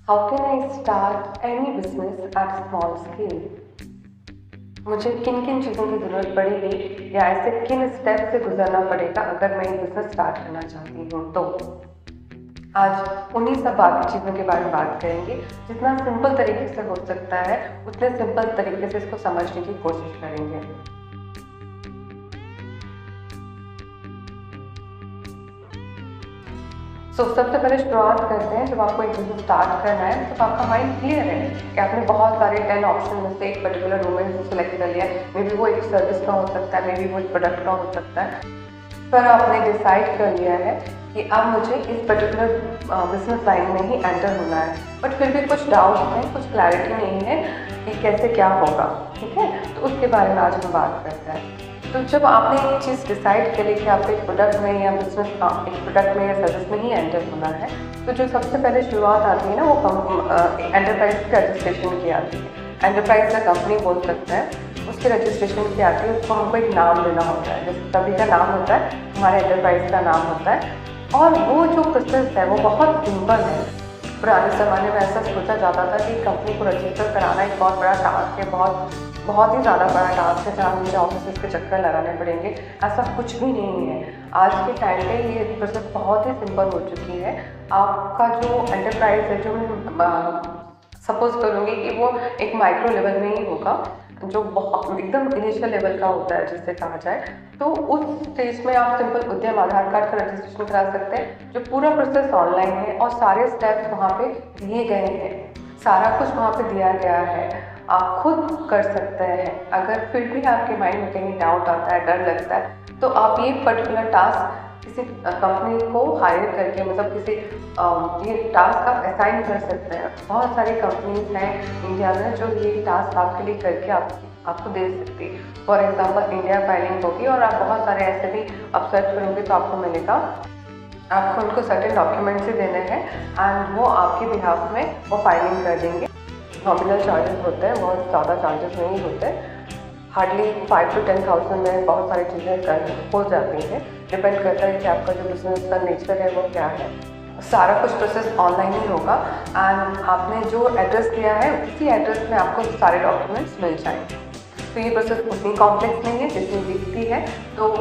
How can I start any business at small scale? मुझे किन किन चीज़ों की ज़रूरत पड़ेगी या ऐसे किन स्टेप से गुजरना पड़ेगा अगर मैं ये बिज़नेस स्टार्ट करना चाहती हूँ तो आज उन्हीं सब बाकी चीज़ों के बारे में बात करेंगे। जितना सिंपल तरीके से हो सकता है उतने सिंपल तरीके से इसको समझने की कोशिश करेंगे। सबसे पहले शुरुआत करते हैं। जब आपको एक बिजनेस स्टार्ट करना है तो आपका माइंड क्लियर है कि आपने बहुत सारे 10 ऑप्शन में से एक पर्टिकुलर डोमेन सेलेक्ट कर लिया है। मे बी वो एक सर्विस का हो सकता है, मे बी वो एक प्रोडक्ट का हो सकता है, पर आपने डिसाइड कर लिया है कि अब मुझे इस पर्टिकुलर बिजनेस लाइन में ही एंटर होना है, बट फिर भी कुछ डाउट हैं, कुछ क्लैरिटी नहीं है कि कैसे क्या होगा। ठीक है, तो उसके बारे में आज हम बात करते हैं। तो जब आपने एक चीज़ डिसाइड करी कि आपको एक प्रोडक्ट में या बिजनेस एक प्रोडक्ट में या सर्विस में ही एंटर होना है, तो जो सबसे पहले शुरुआत आती है ना वो एंटरप्राइज के रजिस्ट्रेशन की आती है। एंटरप्राइज का कंपनी बोल सकता है, उसके रजिस्ट्रेशन की आती है। उसको हमको एक नाम देना होता है, जैसे सभी का नाम होता है, हमारे एंटरप्राइज का नाम होता है। और वो जो प्रोसेस है वो बहुत सिंपल है। पुराने ज़माने में ऐसा सोचा जाता था कि कंपनी को रजिस्टर कराना एक बहुत बड़ा टास्क है, बहुत ही ज़्यादा बड़ा टास्क है जहाँ मुझे ऑफिस के चक्कर लगाने पड़ेंगे। ऐसा कुछ भी नहीं है। आज के टाइम पे ये प्रोसेस बहुत ही सिंपल हो चुकी है। आपका जो एंटरप्राइज है, जो मैं सपोज करूँगी कि वो एक माइक्रो लेवल में ही होगा, जो बहुत एकदम इनिशियल लेवल का होता है जिसे कहा जाए, तो उस स्टेज में आप सिंपल उद्यम आधार कार्ड का रजिस्ट्रेशन करा सकते हैं। जो पूरा प्रोसेस ऑनलाइन है और सारे स्टेप्स वहाँ पे दिए गए हैं, सारा कुछ वहाँ पे दिया गया है, आप खुद कर सकते हैं। अगर फिर भी आपके माइंड में कहीं डाउट आता है, डर लगता है, तो आप ये पर्टिकुलर टास्क किसी कंपनी को हायर करके, मतलब किसी ये टास्क आप असाइन कर सकते हैं। बहुत सारी कंपनीज हैं इंडिया में जो ये टास्क आपके लिए करके आपको दे सकती है। फॉर एग्जांपल इंडिया फाइलिंग होगी और आप बहुत सारे ऐसे भी आप सर्च करोगे तो आपको मिलेगा। आपको उनको सर्टेन डॉक्यूमेंट्स ही देने हैं एंड वो आपके बिहाफ में वो फाइलिंग कर देंगे। नॉमिनल चार्जेस होते हैं, बहुत ज़्यादा चार्जेस नहीं होते। हार्डली 5 to 10,000 में बहुत सारी चीज़ें हो जाती हैं। डिपेंड करता है कि आपका जो बिजनेस का नेचर है वो क्या है। सारा कुछ प्रोसेस ऑनलाइन ही होगा एंड आपने जो एड्रेस दिया है उसी एड्रेस में आपको सारे डॉक्यूमेंट्स मिल जाएंगे। तो ये प्रोसेस उतनी कॉम्प्लेक्स नहीं है जितनी दिखती है, तो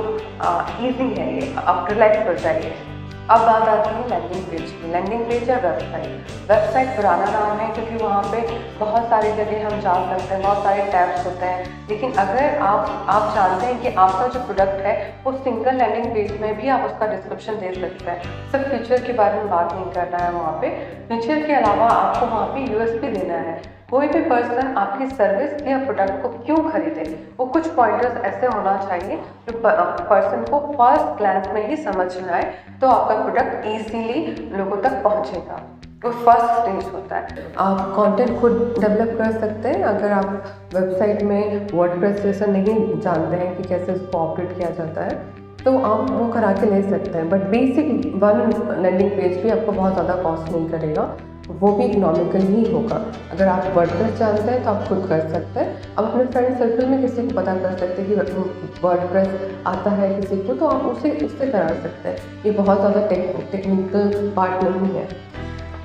ईजी है ये, आप रिलैक्स हो जाइए। अब बात आती है लैंडिंग पेज की। लैंडिंग पेज या वेबसाइट। वेबसाइट पुराना नाम है क्योंकि वहाँ पे बहुत सारी जगह हम जा सकते हैं, बहुत सारे टैब्स होते हैं। लेकिन अगर आप जानते हैं कि आपका जो प्रोडक्ट है वो सिंगल लैंडिंग पेज में भी आप उसका डिस्क्रिप्शन दे सकते हैं। सिर्फ फीचर के बारे में बात नहीं करना है वहाँ पे। फीचर के अलावा आपको वहाँ पे यूएसपी देना है। कोई भी पर्सन आपकी सर्विस या प्रोडक्ट को क्यों खरीदे, वो कुछ पॉइंटर्स ऐसे होना चाहिए जो पर्सन को फर्स्ट ग्लैंस में ही समझ में आए, तो आपका प्रोडक्ट इजीली लोगों तक पहुंचेगा। वो फर्स्ट स्टेज होता है। आप कंटेंट खुद डेवलप कर सकते हैं। अगर आप वेबसाइट में वर्डप्रेस जैसा नहीं जानते हैं कि कैसे उसको ऑपरेट किया जाता है, तो आप वो करा के ले सकते हैं। But basic one landing page भी आपको बहुत ज़्यादा कॉस्ट नहीं करेगा, वो भी इकोनॉमिकल ही होगा। अगर आप वर्डप्रेस जानते हैं तो आप खुद कर सकते हैं। अब अपने फ्रेंड सर्कल में किसी को पता कर सकते हैं कि वर्डप्रेस आता है किसी को, तो आप उससे करा सकते हैं। ये बहुत ज़्यादा टेक्निकल पार्ट नहीं है।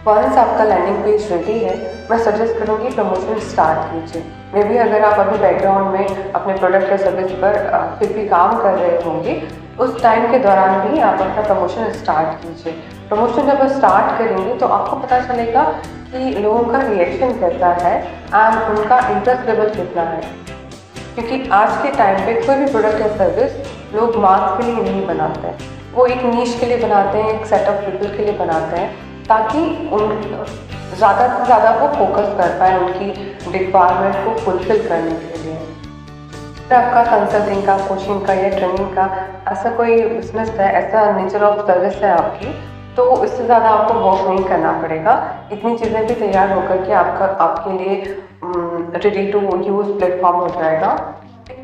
वंस आपका लैंडिंग पेज रेडी है, मैं सजेस्ट करूँगी प्रमोशन स्टार्ट कीजिए। मे बी अगर आप अभी बैकग्राउंड में अपने प्रोडक्ट या सर्विस पर फिर भी काम कर रहे होंगे, उस टाइम के दौरान भी आप अपना प्रमोशन स्टार्ट कीजिए। प्रमोशन जब आप स्टार्ट करेंगे तो आपको पता चलेगा कि लोगों का रिएक्शन कैसा है एंड उनका इंटरेस्ट लेवल कितना है। क्योंकि आज के टाइम पे कोई भी प्रोडक्ट या सर्विस लोग मास के लिए नहीं बनाते हैं, वो एक नीश के लिए बनाते हैं, एक सेट ऑफ पीपल के लिए बनाते हैं, ताकि उन ज़्यादा से ज़्यादा वो फोकस कर पाए उनकी रिक्वायरमेंट को फुलफिल करने के लिए। अगर आपका कंसल्टिंग का, कोचिंग का या ट्रेनिंग का ऐसा कोई बिजनेस है, ऐसा नेचर ऑफ सर्विस है आपकी, तो इससे ज़्यादा आपको वर्क नहीं करना पड़ेगा। इतनी चीज़ें भी तैयार होकर के आपके लिए रेडी टू यूज़ प्लेटफॉर्म हो जाएगा।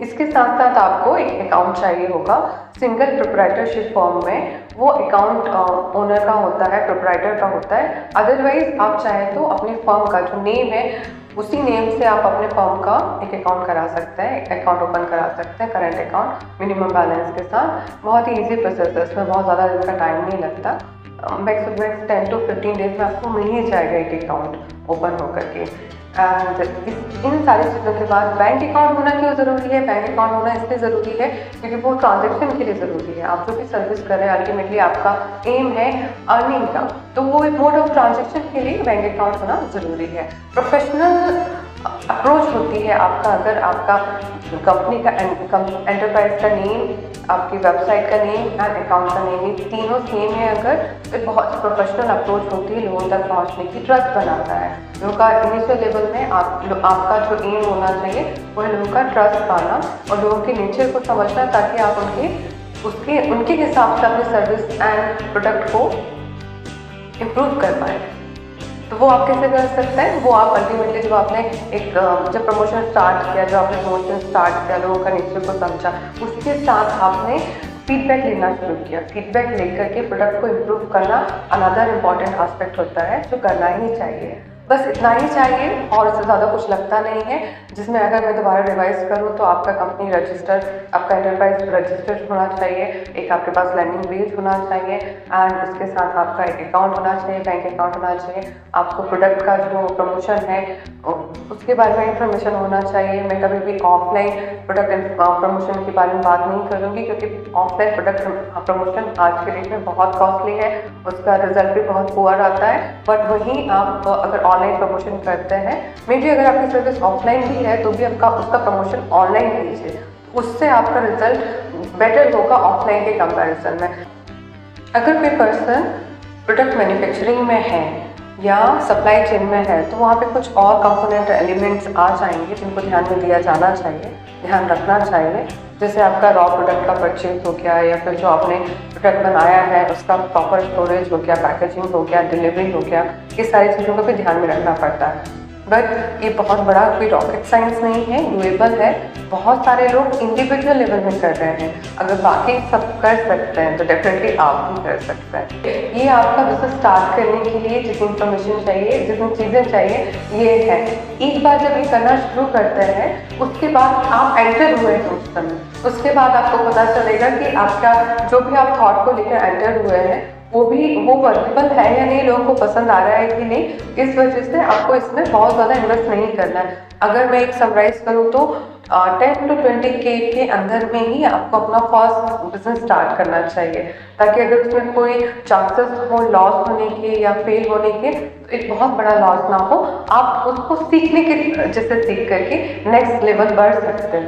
इसके साथ साथ आपको एक अकाउंट चाहिए होगा। सिंगल प्रोप्राइटरशिप फॉर्म में वो अकाउंट ओनर का होता है, प्रोप्राइटर का होता है। अदरवाइज आप चाहें तो अपने फर्म का जो नेम है उसी नेम से आप अपने फर्म का एक अकाउंट करा सकते हैं, अकाउंट ओपन करा सकते हैं, करंट अकाउंट मिनिमम बैलेंस के साथ। बहुत ही ईजी प्रोसेस है, इसमें बहुत ज़्यादा दिन का टाइम नहीं लगता। Max to max 10 to 15 days में आपको मिल ही जाएगा एक अकाउंट ओपन होकर के। एंड इन सारी चीज़ों के बाद बैंक अकाउंट होना क्यों ज़रूरी है? बैंक अकाउंट होना इसलिए ज़रूरी है क्योंकि वो ट्रांजैक्शन के लिए ज़रूरी है। आप जो भी सर्विस कर रहे हैं अल्टीमेटली आपका एम है अर्निंग का, तो वो एक मोड ऑफ ट्रांजैक्शन के लिए बैंक अकाउंट होना ज़रूरी है। प्रोफेशनल अप्रोच होती है आपका, अगर आपका कंपनी का एंटरप्राइज का नेम, आपकी वेबसाइट का नेम एंड अकाउंट का नेम, ये तीनों सेम है अगर, तो बहुत प्रोफेशनल अप्रोच होती है, लोगों तक पहुंचने की ट्रस्ट बनाता है। लोगों का इनिशियल लेवल में आपका जो एम होना चाहिए वो है लोगों का ट्रस्ट पाना और लोगों के नेचर को समझना, ताकि आप उनके हिसाब से अपने सर्विस एंड प्रोडक्ट को इम्प्रूव कर पाए। तो वो आप कैसे कर सकते हैं? वो आप अल्टीमेटली जब आपने जब प्रमोशन स्टार्ट किया, जब आपने प्रमोशन स्टार्ट किया, लोगों का नेचर को समझा, उसके साथ आपने फीडबैक लेना शुरू किया। फीडबैक लेकर के प्रोडक्ट को इम्प्रूव करना अनदर इम्पॉर्टेंट एस्पेक्ट होता है जो करना ही चाहिए। बस इतना ही चाहिए और इससे ज़्यादा कुछ लगता नहीं है, जिसमें अगर मैं दोबारा रिवाइज करूँ तो आपका कंपनी रजिस्टर, आपका एंटरप्राइज रजिस्टर्ड होना चाहिए, एक आपके पास लैंडिंग पेज होना चाहिए एंड उसके साथ आपका एक अकाउंट होना चाहिए, बैंक अकाउंट होना चाहिए। आपको प्रोडक्ट का जो प्रमोशन है उसके बारे में इंफॉर्मेशन होना चाहिए। मैं कभी भी ऑफलाइन प्रोडक्ट प्रमोशन के बारे में बात नहीं करूँगी क्योंकि ऑफलाइन प्रोडक्ट प्रमोशन आज के डेट में बहुत कॉस्टली है, उसका रिजल्ट भी बहुत पुअर आता है। बट वहीं आप अगर ऑनलाइन प्रमोशन करते हैं, मे बी अगर आपकी सर्विस ऑफलाइन भी है तो भी उसका प्रमोशन ऑनलाइन कीजिए, उससे आपका रिजल्ट बेटर होगा ऑफलाइन के कंपैरिजन में। अगर कोई पर्सन प्रोडक्ट मैन्युफैक्चरिंग में है या सप्लाई चेन में है तो वहाँ पे कुछ और कंपोनेंट एलिमेंट्स आ जाएंगे जिनको ध्यान में दिया जाना चाहिए, ध्यान रखना चाहिए। जैसे आपका रॉ प्रोडक्ट का परचेज हो गया या फिर जो आपने प्रोडक्ट बनाया है उसका प्रॉपर स्टोरेज हो गया, पैकेजिंग हो गया, डिलीवरी हो गया, ये सारी चीज़ों को भी ध्यान में रखना पड़ता है। बट ये बहुत बड़ा कोई रॉकेट साइंस नहीं है, डूएबल है। बहुत सारे लोग इंडिविजुअल लेवल में कर रहे हैं। अगर बाकी सब कर सकते हैं तो डेफिनेटली आप भी कर सकते हैं। ये आपका बिजनेस स्टार्ट करने के लिए जितनी इन्फॉर्मेशन चाहिए, जितनी चीज़ें चाहिए, ये है। एक बार जब ये करना शुरू करते हैं उसके बाद आप एंटर हुए हैं उस समय, उसके बाद आपको पता चलेगा कि आपका जो भी आप थॉट को लेकर एंटर हुए हैं वो वर्केबल है या नहीं, लोगों को पसंद आ रहा है कि नहीं। इस वजह से आपको इसमें बहुत ज़्यादा इन्वेस्ट नहीं करना है। अगर मैं एक समराइज करूँ तो 10 to 20K के अंदर में ही आपको अपना फर्स्ट बिजनेस स्टार्ट करना चाहिए, ताकि अगर उसमें कोई चांसेस हो लॉस होने के या फेल होने के तो एक बहुत बड़ा लॉस ना हो, आप उसको सीखने के जैसे सीख करके नेक्स्ट लेवल बढ़ सकते हैं।